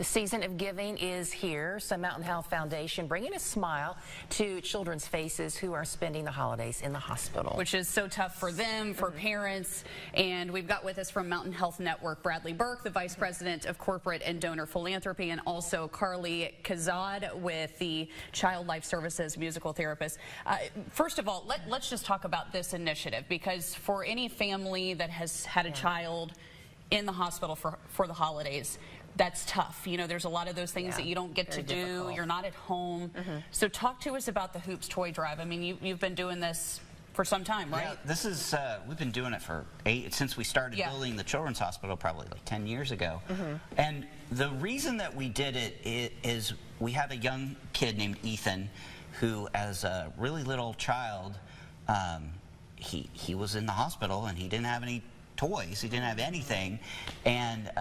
The season of giving is here, so Mountain Health Foundation bringing a smile to children's faces who are spending the holidays in the hospital. Which is so tough for them, for parents, and we've got with us from Mountain Health Network, Bradley Burke, the Vice President of Corporate and Donor Philanthropy, and also Carly Kazad with the Child Life Services musical therapist. First of all, let's just talk about this initiative, because for any family that has had a child in the hospital for the holidays, that's tough. You know, there's a lot of those things that you don't get to do. Difficult. You're not at home. So talk to us about the Hoops Toy Drive. I mean, you've been doing this for some time, right? Yeah, this is, we've been doing it for since we started building the Children's Hospital probably like 10 years ago. And the reason that we did it is we had a young kid named Ethan who, as a really little child, he was in the hospital and he didn't have any toys. He didn't have anything, and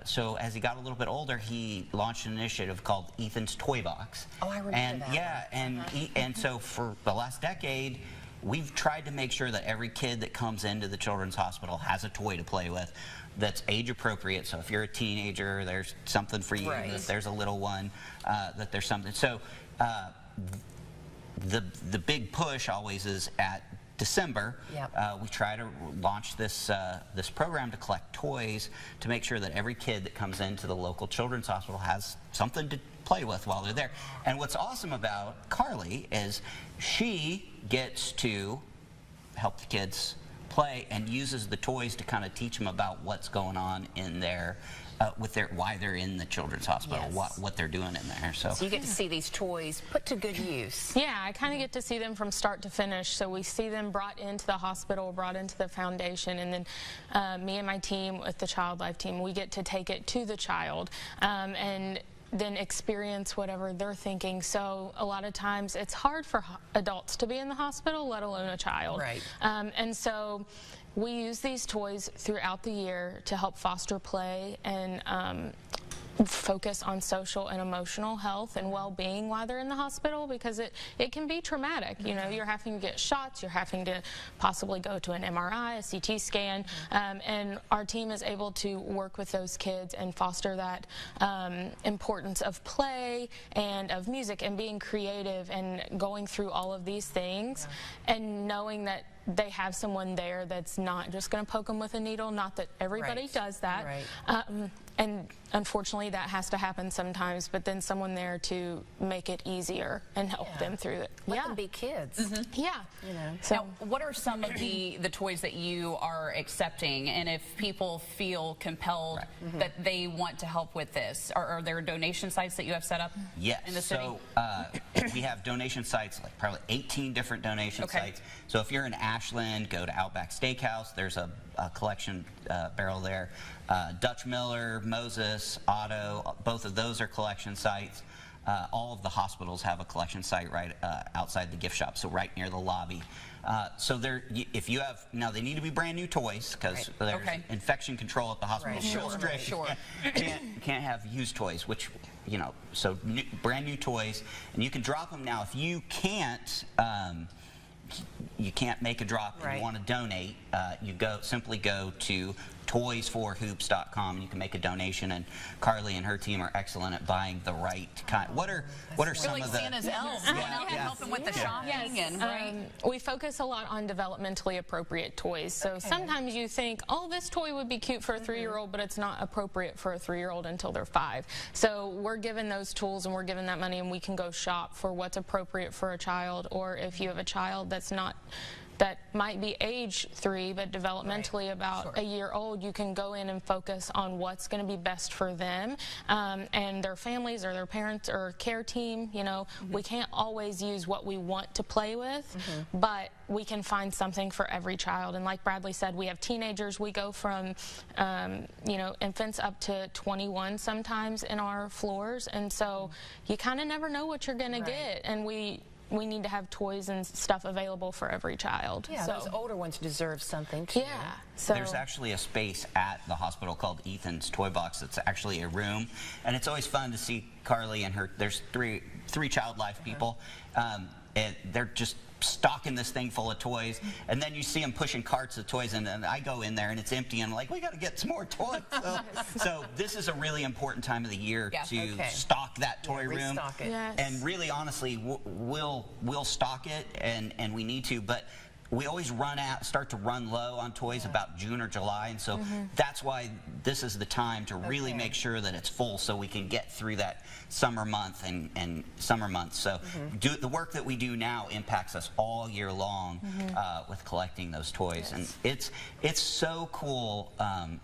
so as he got a little bit older, he launched an initiative called Ethan's Toy Box. Oh, I remember that. Yeah, and so for the last decade, we've tried to make sure that every kid that comes into the Children's Hospital has a toy to play with that's age appropriate. So if you're a teenager, there's something for you. If there's a little one, that there's something. So the big push always is at December. We try to launch this this program to collect toys to make sure that every kid that comes into the local children's hospital has something to play with while they're there. And what's awesome about Carly is she gets to help the kids play and uses the toys to kind of teach them about what's going on in their why they're in the children's hospital, what they're doing in there. So you get to see these toys put to good use. Yeah, I kind of get to see them from start to finish. So we see them brought into the hospital, brought into the foundation, and then me and my team with the Child Life team, we get to take it to the child and then experience whatever they're thinking. So a lot of times it's hard for adults to be in the hospital, let alone a child. And so we use these toys throughout the year to help foster play and focus on social and emotional health and well-being while they're in the hospital, because it can be traumatic. You know, you're having to get shots, you're having to possibly go to an MRI, a CT scan, and our team is able to work with those kids and foster that importance of play and of music and being creative and going through all of these things and knowing that they have someone there that's not just going to poke them with a needle. Not that everybody does that. And unfortunately that has to happen sometimes, but then someone there to make it easier and help them through it. Let them be kids. You know. So now, what are some of the toys that you are accepting, and if people feel compelled that they want to help with this, are there donation sites that you have set up in the city? So we have donation sites, like probably 18 different donation sites. So if you're in Ashland, go to Outback Steakhouse. There's a collection barrel there. Dutch Miller, Moses, Otto, both of those are collection sites. All of the hospitals have a collection site right outside the gift shop, so right near the lobby. So there, if you have, now they need to be brand new toys, because there's infection control at the hospital. Can't have used toys, which, you know, so brand new toys, and you can drop them now. If you can't make a drop and you want to donate, you simply go to toysforhoops.com and you can make a donation, and Carly and her team are excellent at buying the right kind. What are some of the Santa's elves going out and helping with the shopping? And we focus a lot on developmentally appropriate toys. So sometimes you think, oh, this toy would be cute for a 3-year-old, but it's not appropriate for a 3-year-old until they're 5. So we're given those tools and we're given that money, and we can go shop for what's appropriate for a child, or if you have a child that might be age 3 but developmentally about a year old, you can go in and focus on what's going to be best for them and their families or their parents or care team. You know, we can't always use what we want to play with, but we can find something for every child. And like Bradley said, we have teenagers. We go from you know, infants up to 21 sometimes in our floors, and so you kind of never know what you're going to get, and we need to have toys and stuff available for every child. Yeah, so those older ones deserve something too. Yeah. So there's actually a space at the hospital called Ethan's Toy Box. It's actually a room, and it's always fun to see Carly and her. There's three Child Life people, and they're just stocking this thing full of toys, and then you see them pushing carts of toys, and then I go in there and it's empty, and I'm like, we got to get some more toys. So this is a really important time of the year to stock that toy room. Restock it. Yes. And really, honestly, we'll stock it, and we need to, but we always start to run low on toys about June or July, and so that's why this is the time to really make sure that it's full, so we can get through that summer month and summer months. So the work that we do now impacts us all year long with collecting those toys, and it's so cool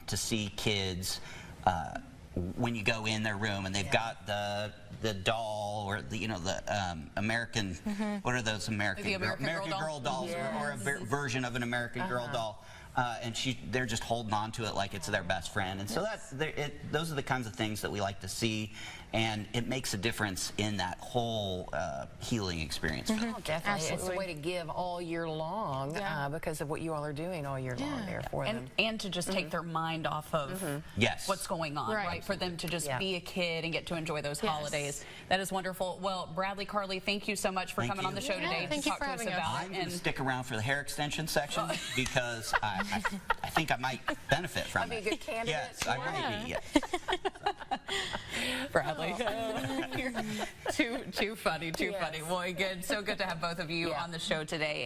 to see kids. When you go in their room and they've got the doll or the American what are those American Girl dolls or a version of an American Girl doll, and they're just holding on to it like it's their best friend, and so those are the kinds of things that we like to see, and it makes a difference in that whole healing experience. Oh, definitely. Absolutely. It's a way to give all year long because of what you all are doing all year long there for them. And to just take their mind off of what's going on, right? For them to just be a kid and get to enjoy those holidays. That is wonderful. Well, Bradley, Carly, thank you so much for coming on the show today to talk to us about it. I'm going to stick around for the hair extension section because I think I might benefit from it. Be a good candidate. Yes, I might be. Yes. Bradley. Too funny, too funny. Well, again, so good to have both of you on the show today.